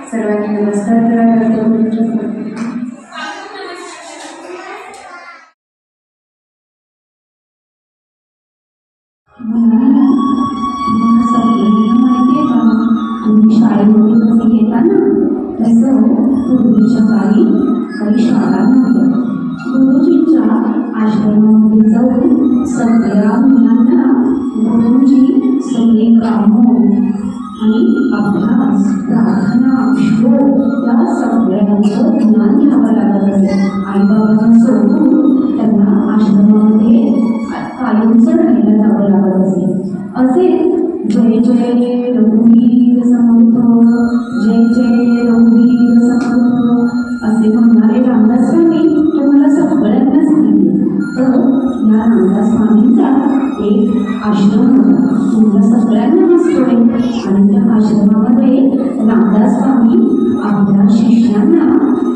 सर्वांनी नमस्कार करा. शाळेमध्ये कसं घेताना तसं पूर्वीच्या काळी काही शाळा नव्हत्या. गुरुजींच्या आश्रमामध्ये जाऊन सगळ्या मुलांना गुरुजी सगळे कामं आणि अभ्यास प्रार्थना श्लोक या सगळ्यांचं ज्ञान घ्यावं लागत असे. आईबाबांना सोडून त्यांना आश्रमामध्ये कायमचं राहायला जावं लागत असे. असे जय जय रघुवीर समर्थ, जय जय रघुवीर समर्थ असे म्हणणारे रामदास स्वामी तुम्हाला सगळ्यांना सांगितले. तर या रामदास स्वामींचा एक आश्रम होता, तुम्हाला सगळ्यांना नसतोय. आणि त्या आश्रमामध्ये रामदास स्वामी आपल्या शिष्यांना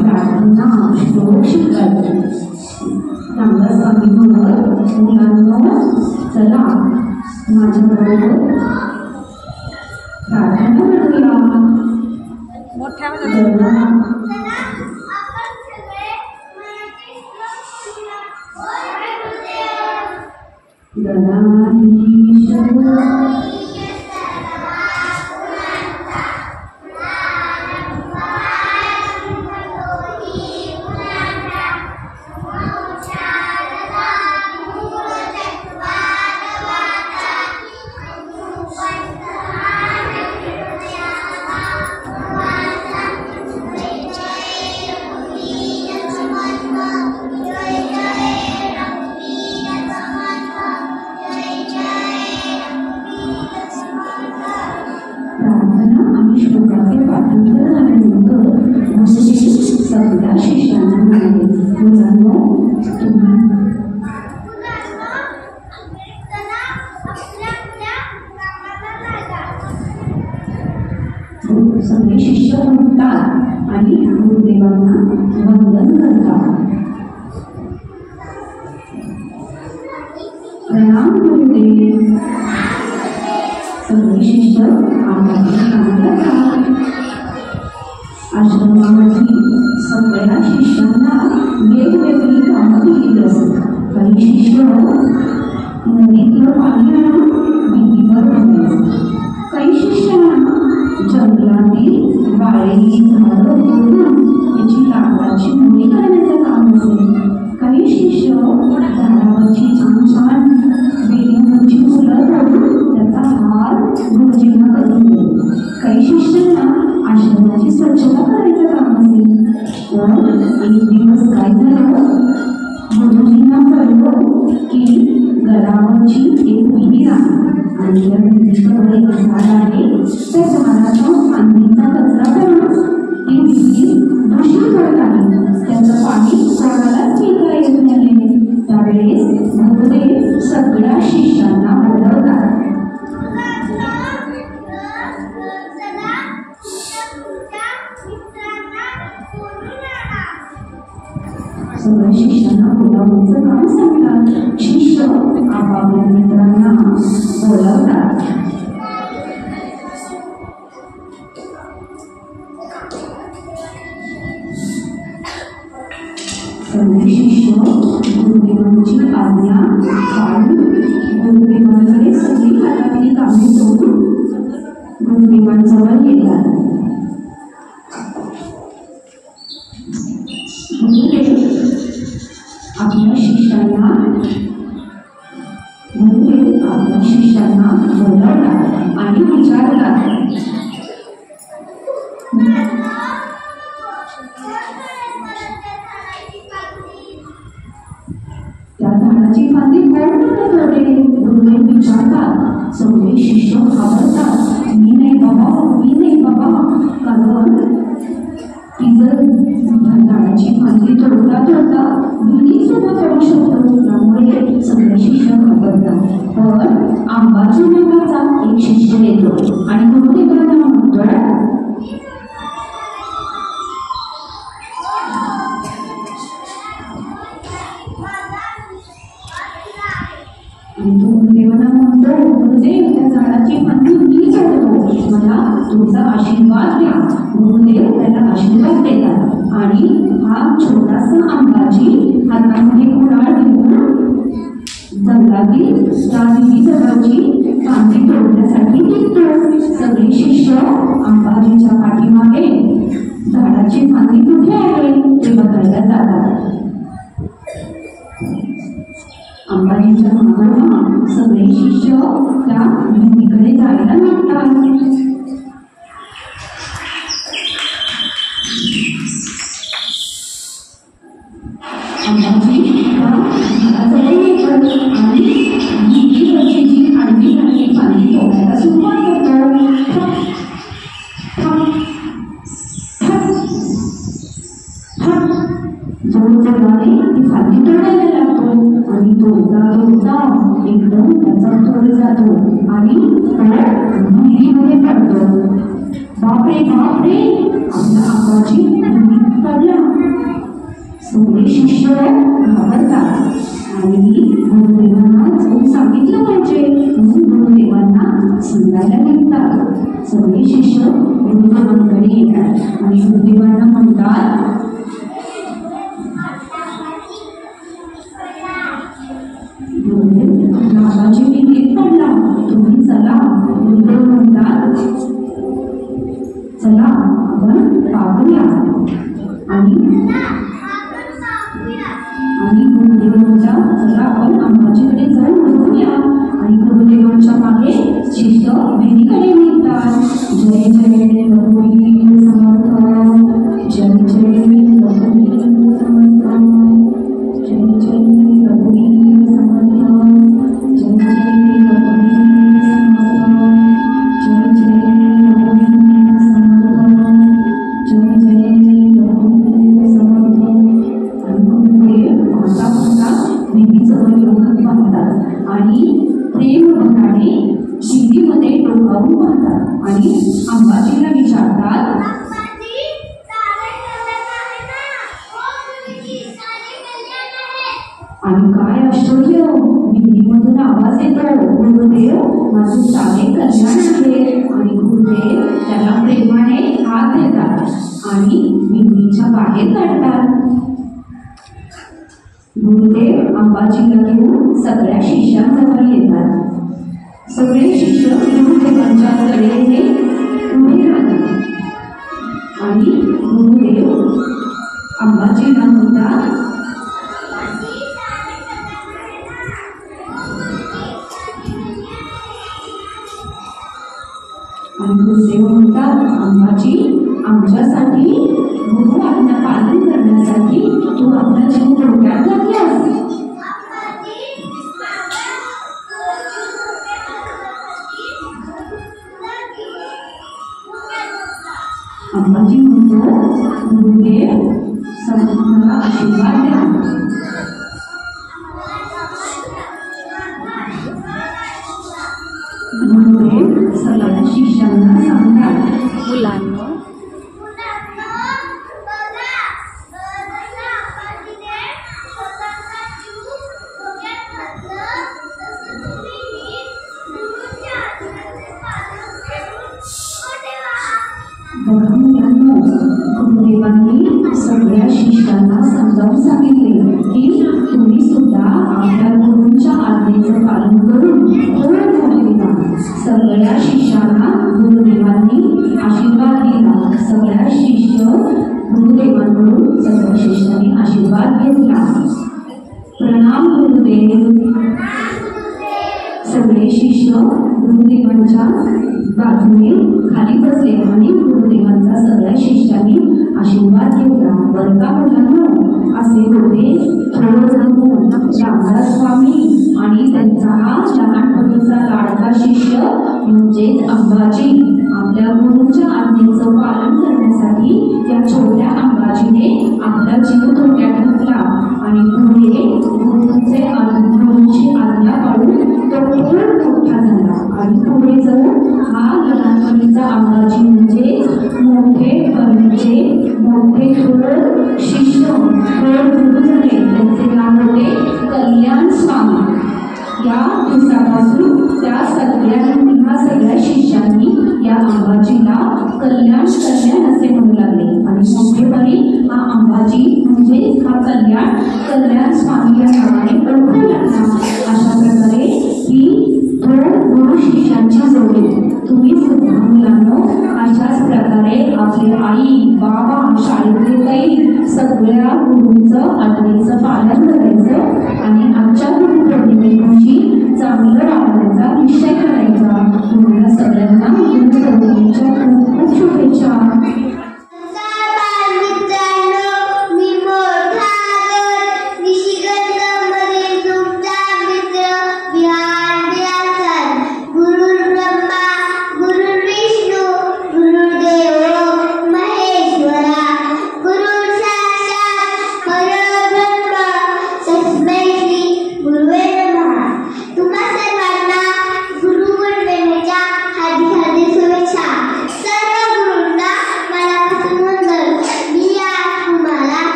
प्रार्थना श्लोक शिकवायचे. रामदास स्वामी म्हणत, मुलांनो चला माझ्याबरोबर प्रार्थना करूया. सगळ्या शिष्यांना म्हणाले, मुलांनो सगळे शिष्य उठतात आणि गुरुदेवांना वंदन करतात. प्रणाम गुरुदेव. सगळे शिष्य आश्रमामध्ये सगळ्या शिष्यांना वेगवेगळी कामं दिली असत. काही शिष्य नदीतलं पाणी आणून भिंतीवर ठेवायचं, काही शिष्यांना जंगलातील वाळलेली झाडं तोडून त्याची लाकडाची मुळी करण्याचं काम असेल. काही शिष्य झाडावरची छान छान वेलीवरची फुलं तोडून त्याचा हार गुरुजींना करून देईल. काही शिष्यांना आश्रमाची स्वच्छता करायचं काम असेल. पण एक दिवस काय झालं, गुरुजींना कळलं की गडावरची एक विहीर आहे आणि त्या विहिरीजवळ एक झाड आहे. त्या झाडाचा फांदीचा कचरा करून ती विहीर दूषित करत आहे. त्याचं पाणी कोणालाच पिता येत नाही. त्यावेळेस गुरुदेव सगळ्या शिष्यांना बोलवतात. सगळ्या शिष्यांना बोलावण्याचं काम सांगतात. शिष्य आपापल्या मित्रांना बोलावतात. सगळे शिष्य गुरुदेवांची आज्ञा पाळून गुरुदेवांकडे सगळी हातातली कामे सोडून गुरुदेवांजवळ येतात. आपल्या शिष्यांना बोलावतात आणि विचारतात, त्या झाडाची फांदी कोण तोडले? गुरुदेव विचारतात. सगळे शिष्य घाबरतात. मी नाही बाबा, कारण ती जर झाडाची फांदी तोडता दोन्ही सोबत तोडू शकतो. त्यामुळे सगळे शिष्य घाबरतात. पण आंबाच्या नावाचा एक शिष्य येतो आणि गुरुदेवांना म्हणतोय, आणि तो गुरुदेवांना म्हणतो, गुरुदेव आणि हा छोटासा अंबाजी हातामध्ये कुऱ्हाड घेऊन जंगलातील त्या विविध झाडाची फांदी तोडण्यासाठी निघतो. सगळे शिष्य अंबाजीच्या पाठीमागे झाडाची फांदी कुठे आहे ते बघायला जातात. अंबाजीच्या मागोमाग सगळे शिष्य त्या भिंतीकडे जायला लागतात. अंबाजी झाडाजवळ येतात आणि भिंतीवरची जी आडवी झालेली फांदी तोडायला सुरुवात करतो. जोरजोराने ती फांदी तोडायला लागतो आणि तोडता एकदम त्याचा तोड जातो आणि विहिरीमध्ये पडतो. बापरे बापरे, आपला अंबाजी विहिरीत पडला. सगळे शिष्य घाबरतात आणि गुरुदेवांना जाऊन सांगितलं पाहिजे म्हणून गुरुदेवांना सांगायला निघतात. सगळे शिष्य गुरुदेवांकडे येतात आणि गुरुदेवांना म्हणतात, अंबाजी विहिरीत पडला, तुम्ही चला. गुरुदेव म्हणतात, चला आपण पाहूया. आणि गुरुदेवांच्या चला आपण अंबाजीकडे जाऊन बघूया. आणि गुरुदेवांच्या मागे शिष्य विहिरीकडे निघतात. जय जय रघुवीर समर्थ, जय जय रघुवीर समर्थ, जय जय रघुवीर समर्थ, जय जय रघुवीर समर्थ, जय जय रघुवीर समर्थ, जय जय रघुवीर समर्थ. आणि गुरुदेव माता विहिरीजवळ येऊन पाहतात आणि प्रेम भराने विहिरीमध्ये डोकावून पाहतात आणि अंबाजीला विचारतात, आणि काय आश्चर्य, विहिरीमधून आवाज येतो, गुरुदेव माझे सारे कल्याण आहे. आणि गुरुदेव त्याला प्रेमाने हात देतात आणि विहिरीच्या बाहेर काढतात. गुरुदेव अंबाजीला घेऊन सगळ्या शिष्यांजवळ येतात. सगळे शिष्य गुरुदेवांच्या कडेने उभे राहतात आणि गुरुदेव अंबाजीला म्हणतात, आणि गुरुदेव म्हणतात, अंबाजी, आमच्यासाठी गुरु आज्ञा पालन करण्यासाठी तू आपला जीव धोक्यात घातलास. अंबाजी म्हणतो, गुरुदेव मला आशीर्वाद द्या. गुरुदेव सगळ्या शिष्यांना सांगतात, मुलांना गुरुदेवांनी सगळ्या शिष्यांना समजावून सांगितले की तुम्ही सुद्धा आपल्या गुरूंच्या आज्ञेचं पालन करून सगळ्या शिष्यांना गुरुदेवांनी आशीर्वाद दिला. सगळ्या शिष्य गुरुदेवांकडून सगळ्या शिष्यांनी आशीर्वाद घेतला. प्रणाम गुरुदेव. सगळे शिष्य गुरुदेवांच्या बाजूने खाली बसले आणि गुरुदेवांचा सगळ्या शिष्यांनी आशीर्वाद घेतला. बरं का मुलांनो, असे होते थोर रामदास स्वामी आणि त्यांचा हा लहानपणीचा लाडका शिष्य म्हणजेच अंबाजी. आपल्या गुरूंच्या आज्ञेचं पालन करण्यासाठी त्या छोट्या अंबाजीने आपला जीव धोक्यात घातला आणि पुढे गुरूंची आज्ञा पाळून तो खूप मोठा झाला. आणि पुढे जाऊन हा लहानपणीचा अंबाजी म्हणजे मोठे थोर शिष्य थोर गुरु झाले. त्यांचे नाव होते कल्याण स्वामी. या दिवसापासून ह्या सगळ्या शिष्यांनी या अंबाजीला कल्याण असे म्हणू लागले आणि मोठेपणी हा गुरु शिष्यांच्या जोडी तुम्ही सुद्धा मुलांनो अशाच प्रकारे आपले आई बाबा शाळेतले काही सगळ्या गुरूंचं आज्ञेचं पालन करायचं आणि आजच्या गुरुपौर्णिमे दिवशी चांगलं राहण्याचा निश्चय करायचा. तुम्हाला सगळ्यांना गुरुपौर्णिमेच्या खूप खूप शुभेच्छा.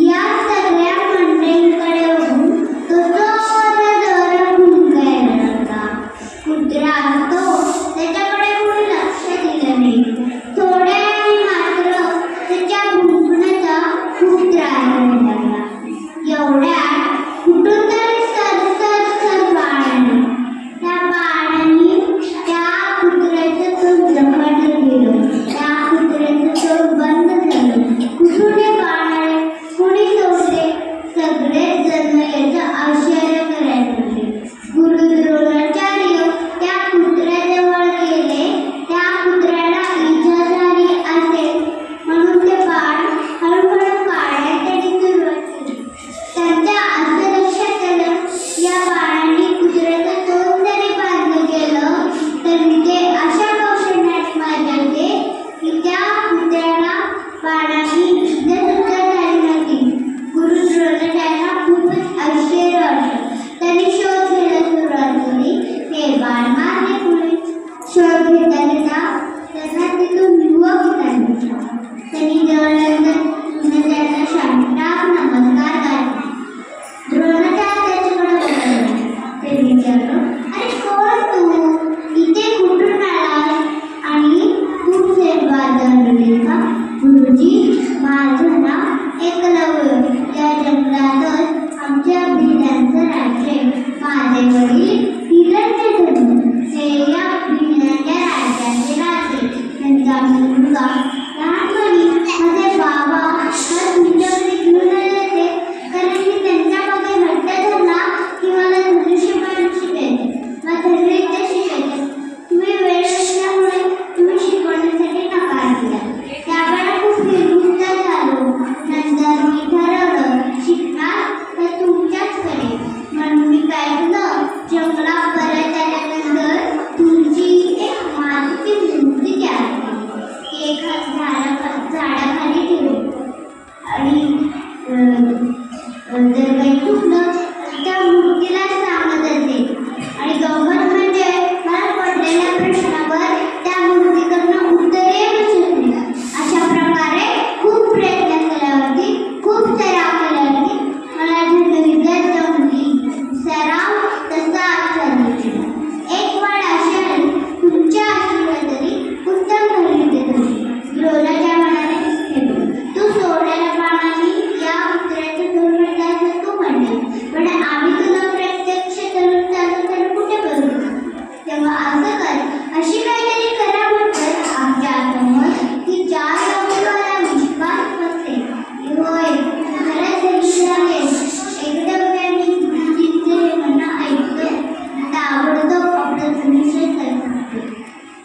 या सगळ्या मंडळींकडे जर काही चुकलं त्या मूर्तीला सांगत असे आणि गंमत म्हणजे मला पडलेल्या प्रश्नावर त्या मूर्तीकडनं उत्तरे सुचत नाही. अशा प्रकारे खूप प्रयत्न केल्यावरती खूप सराव केल्यावरती मला विद्यार्थी जमली. सराव तसा चालू केला. एक वाढ अशी आली, तुमच्या आशीर्वाद तरी उत्तम खरेदी होती. द्रोणाच्या मनाने तू सोडलेल्या पानाने या उत्तराचे दोन मिनिटांचं तू म्हणले, पण आम्ही तुला प्रत्यक्ष धरून चालू तर कुठे करू? तेव्हा असं कर, अशी काहीतरी करा म्हणतात आमच्या आत्मत की ज्या लोकांना विश्वास बसते. होय, खरंच विश्वास एकदम त्यांनी गुरुजींचे हे म्हणणं ऐकलं, ताबडतोब आपलं निश्चय करतो.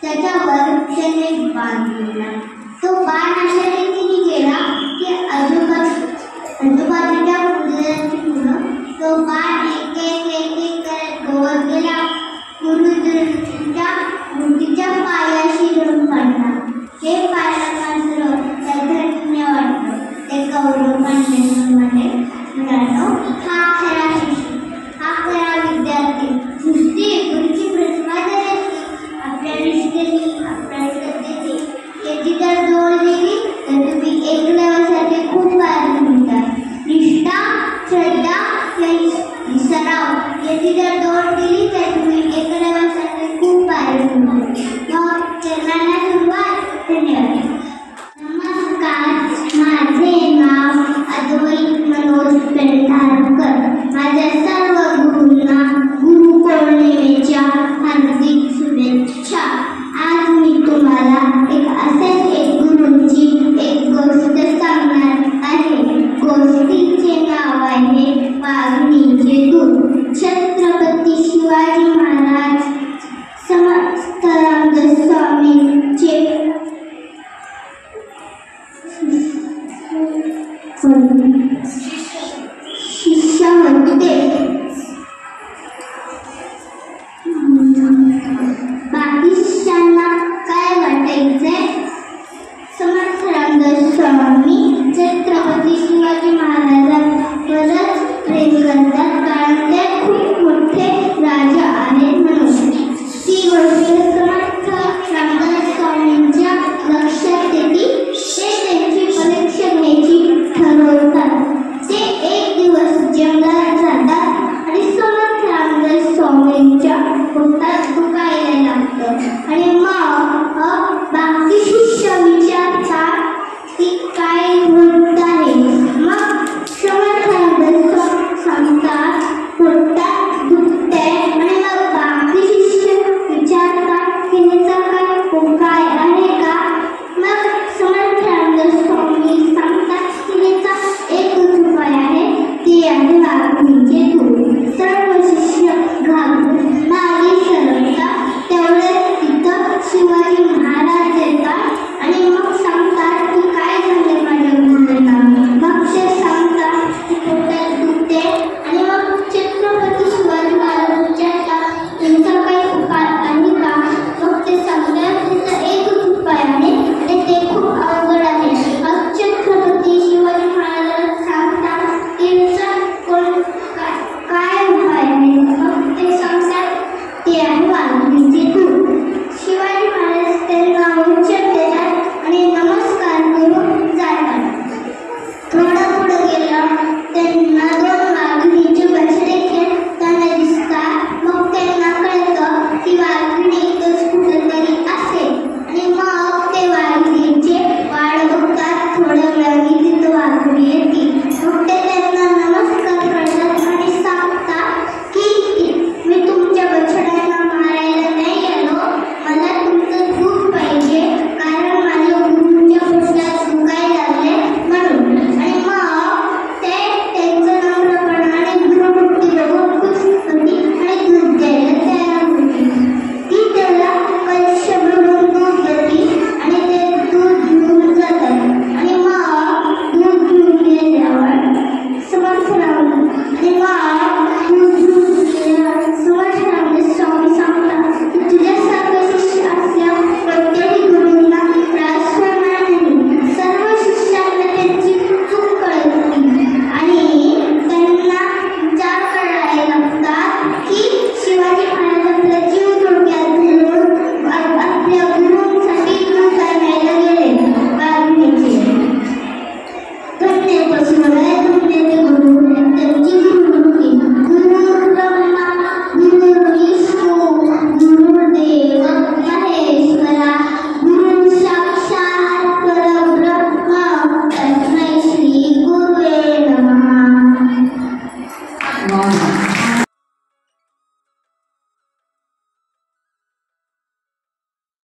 त्याच्यावर त्याने एक बाण केला. तो बाण अशा रीतीने गेला की आजूबाजूच्या फुलांची फुलं तो बाण एक एक करत गवत गेला. गुरुजींच्या मूर्तीच्या पायाशी धरून पडला. हे पाहिलं मात्र त्याचं वाटलं. ते कौरव म्हणाले, मुलांनो, हा खरा शिष्य, हा खरा विद्यार्थी. नुसती गुरुची प्रतिमा धरायची, आपल्या निष्ठेने, आपल्या श्रद्धेने याची जर जोड दिली तर तुम्ही एकलव्यासाठी खूप काळजी मिळतात. निष्ठा, श्रद्धा, सराव याची जर जोड दिली तर तुम्ही एकलव्यासाठी खूप काळजी मिळतात. मग चरणाला सुरुवात. धन्यवाद. नमस्कार, माझे नाव अद्वैत मनोज पेंढारकर. माझ्या सर्व गुरूंना गुरुपौर्णिमेच्या हार्दिक शुभेच्छा. आज मी तुम्हाला एक गुरूंची एक गोष्ट सांगणार आहे. गोष्टीचे नाव आहे वाघिणीचे दूध. छत्रपती शिवाजी महाराज समर्थानंद स्वामींचे शिष्य होते.